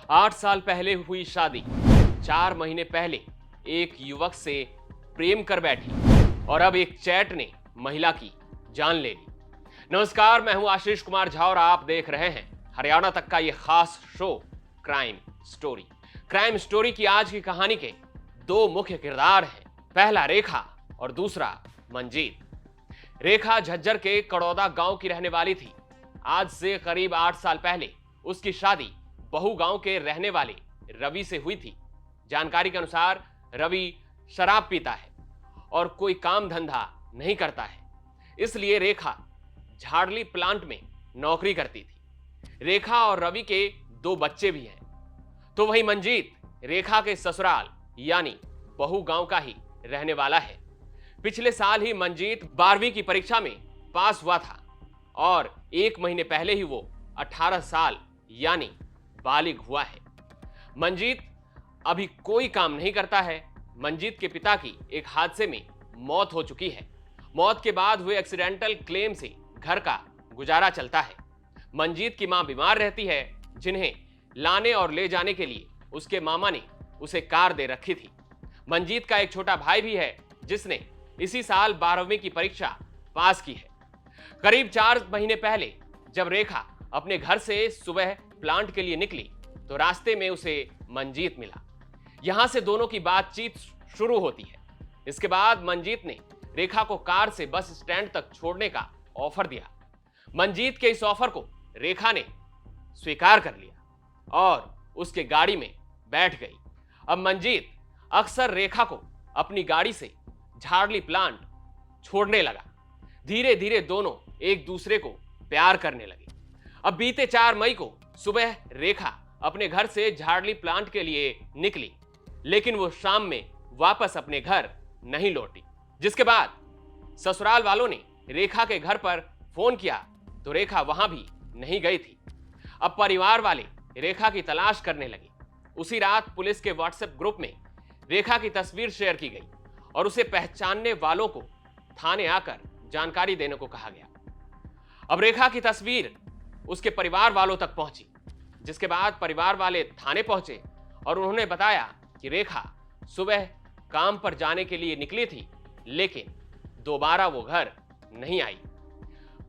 8 साल पहले हुई शादी, 4 महीने पहले एक युवक से प्रेम कर बैठी और अब एक चैट ने महिला की जान ले ली। नमस्कार, मैं हूं आशीष कुमार झा और आप देख रहे हैं हरियाणा तक का ये खास show crime story. Crime story की आज की कहानी के दो मुख्य किरदार हैं, पहला रेखा और दूसरा मंजीत। रेखा झज्जर के कड़ौदा गांव की रहने वाली थी। आज से करीब 8 साल पहले उसकी शादी बहू गांव के रहने वाले रवि से हुई थी। जानकारी के अनुसार रवि शराब पीता है और कोई काम धंधा नहीं करता है, इसलिए रेखा झाड़ली प्लांट में नौकरी करती थी। रेखा और रवि के 2 बच्चे भी हैं। तो वही मंजीत रेखा के ससुराल यानी बहू गांव का ही रहने वाला है। पिछले साल ही मंजीत 12वीं की परीक्षा में पास हुआ था और 1 महीने पहले ही वो 18 साल यानी बालिग हुआ है। मंजीत अभी कोई काम नहीं करता है। मंजीत के पिता की एक हादसे में मौत हो चुकी है। मौत के बाद हुए एक्सीडेंटल क्लेम से घर का गुजारा चलता है। मंजीत की मां बीमार रहती है, जिन्हें लाने और ले जाने के लिए उसके मामा ने उसे कार दे रखी थी। मंजीत का एक छोटा भाई भी है, जिसने इसी साल 12वीं की परीक्षा पास की है। करीब 4 महीने पहले जब रेखा अपने घर से सुबह प्लांट के लिए निकली तो रास्ते में उसे मंजीत मिला। यहां से दोनों की बातचीत शुरू होती है। इसके बाद मंजीत ने रेखा को कार से बस स्टैंड तक छोड़ने का ऑफर दिया। मंजीत के इस ऑफर को रेखा ने स्वीकार कर लिया और उसके गाड़ी में बैठ गई। अब मंजीत अक्सर रेखा को अपनी गाड़ी से झाड़ली प्लांट छोड़ने लगा। धीरे धीरे दोनों एक दूसरे को प्यार करने लगे। अब बीते 4 मई को सुबह रेखा अपने घर से झाड़ली प्लांट के लिए निकली, लेकिन वो शाम में वापस अपने घर नहीं लौटी। जिसके बाद ससुराल वालों ने रेखा के घर पर फोन किया तो रेखा वहां भी नहीं गई थी। अब परिवार वाले रेखा की तलाश करने लगे। उसी रात पुलिस के व्हाट्सएप ग्रुप में रेखा की तस्वीर शेयर की गई और उसे पहचानने वालों को थाने आकर जानकारी देने को कहा गया। अब रेखा की तस्वीर उसके परिवार वालों तक पहुंची, जिसके बाद परिवार वाले थाने पहुंचे और उन्होंने बताया कि रेखा सुबह काम पर जाने के लिए निकली थी, लेकिन दोबारा वो घर नहीं आई।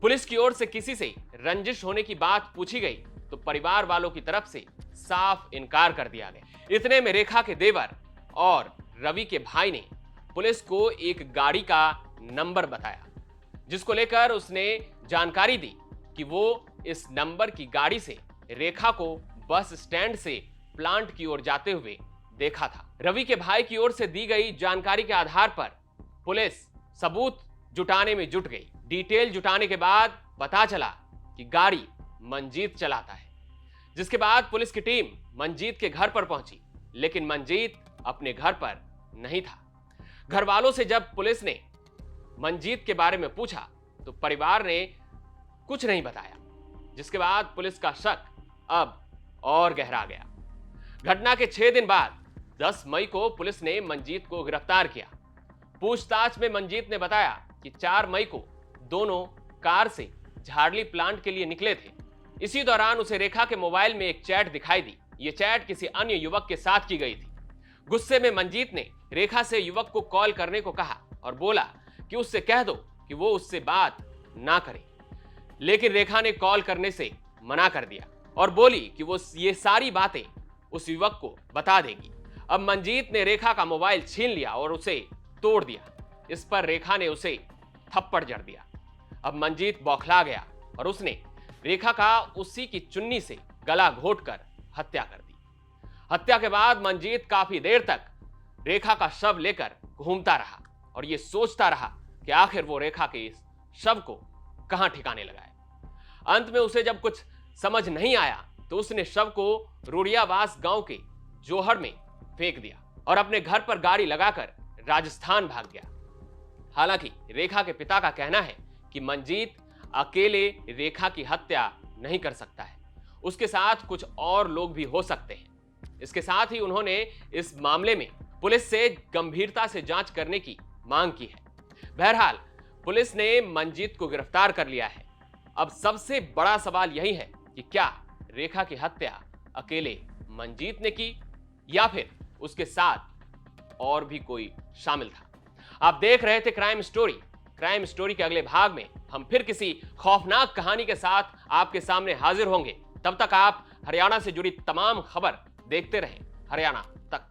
पुलिस की ओर से किसी से रंजिश होने की बात पूछी गई तो परिवार वालों की तरफ से साफ इनकार कर दिया गया। इतने में रेखा के देवर और रवि के भाई ने पुलिस को एक गाड़ी का नंबर बताया, जिसको लेकर उसने जानकारी दी कि वो इस नंबर की गाड़ी से रेखा को बस स्टैंड से प्लांट की ओर जाते हुए देखा था। रवि के भाई की ओर से दी गई जानकारी के आधार पर पुलिस सबूत जुटाने में जुट गई। डिटेल जुटाने के बाद पता चला कि गाड़ी मंजीत चलाता है। जिसके बाद पुलिस की टीम मंजीत के घर पर पहुंची, लेकिन मंजीत अपने घर पर नहीं था। घर वालों से जब पुलिस ने मंजीत के बारे में पूछा तो परिवार ने कुछ नहीं बताया, जिसके बाद पुलिस का शक अब और गहरा गया। घटना के 6 दिन बाद 10 मई को पुलिस ने मंजीत को गिरफ्तार किया। पूछताछ में मंजीत ने बताया कि 4 मई को दोनों कार से झाड़ली प्लांट के लिए निकले थे। इसी दौरान उसे रेखा के मोबाइल में एक चैट दिखाई दी। यह चैट किसी अन्य युवक के साथ की गई थी। गुस्से में मंजीत ने रेखा से युवक को कॉल करने को कहा और बोला कि उससे कह दो कि वो उससे बात ना करे, लेकिन रेखा ने कॉल करने से मना कर दिया और बोली कि वो ये सारी बातें उस युवक को बता देगी। अब मंजीत ने रेखा का मोबाइल छीन लिया और उसे तोड़ दिया। इस पर रेखा ने उसे थप्पड़ जड़ दिया। अब मंजीत बौखला गया और उसने रेखा का उसी की चुन्नी से गला घोंटकर हत्या कर दी। हत्या के बाद मंजीत काफी देर तक रेखा का शव लेकर घूमता रहा और यह सोचता रहा कि आखिर वो रेखा के इस शव को कहां ठिकाने लगाए। अंत में उसे जब कुछ समझ नहीं आया तो उसने शव को रुड़ियावास गांव के जोहर में फेंक दिया और अपने घर पर गाड़ी लगाकर राजस्थान भाग गया। हालांकि रेखा के पिता का कहना है कि मंजीत अकेले रेखा की हत्या नहीं कर सकता है, उसके साथ कुछ और लोग भी हो सकते हैं। इसके साथ ही उन्होंने इस मामले में पुलिस से गंभीरता से जांच करने की मांग की है। बहरहाल पुलिस ने मंजीत को गिरफ्तार कर लिया है। अब सबसे बड़ा सवाल यही है कि क्या रेखा की हत्या अकेले मंजीत ने की या फिर उसके साथ और भी कोई शामिल था? आप देख रहे थे क्राइम स्टोरी। क्राइम स्टोरी के अगले भाग में हम फिर किसी खौफनाक कहानी के साथ आपके सामने हाजिर होंगे। तब तक आप हरियाणा से जुड़ी तमाम खबर देखते रहें हरियाणा तक।